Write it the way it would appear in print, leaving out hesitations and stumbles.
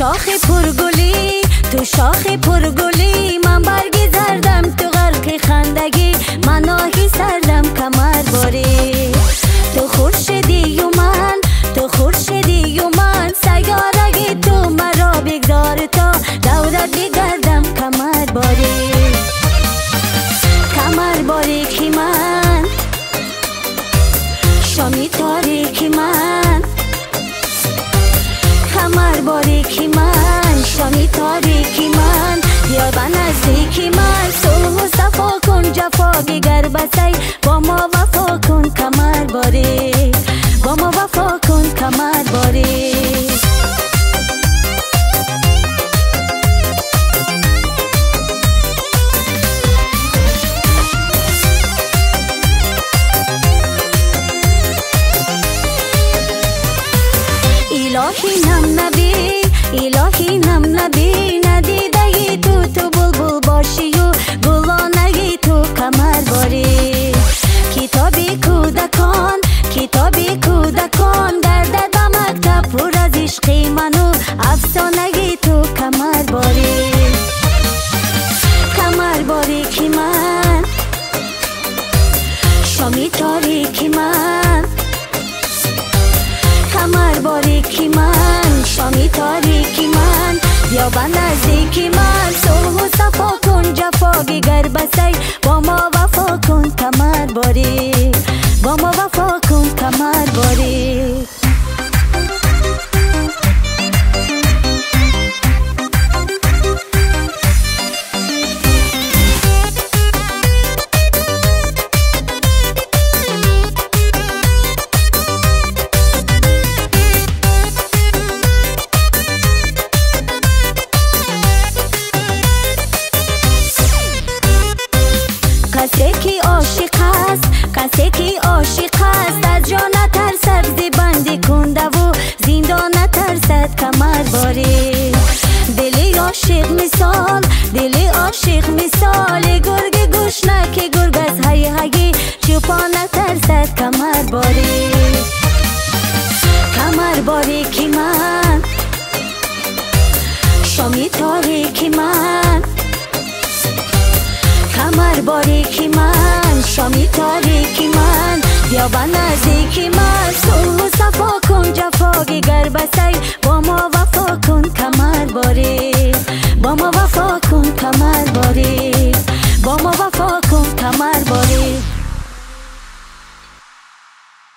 شاخ پرگلی تو شاخ پرگلی من برگی زردم تو غرق خندگی من آهی سردم کمر باری تو خورشیدی و من تو خورشیدی و من سیارگی تو مرا بگذار تا دورت بگردم کمر باری کمر باریکی من شامی تاریکی من کمر باریکی من شامی تاریکی من بیا به نزدیکی من صلح و صفا کن جفا بگر بسی با ما وفا کن کمر باریک با ما وفا کن کمر باریک الهی نم نبی الهی نم نبی ندیدگی تو بلبل باشی و گلانگی تو کمر باری کتابی کودکان گردد به مکتب پر از عشقی من و افسانگی تو کمر باری کمر باریکی من شامی تاریکی من کمر باریکی من شامی تاریکی من بیا به نزدیکی من صلح و صفا کن جفا بگر بسی با ما وفا کن کمر باریک با ما وفا کن کمر باریک کسی که عاشق است از جا نترسد زبندی کنده و زندان نترسد کمر باری دلی عاشق مثال گرگ گوشنک گرگ از هی چوپا نترسد کمر باری کمر باریکی من شامی تاریکی من کمر باریکی من شامی تاریکی من بیا به نزدیکی من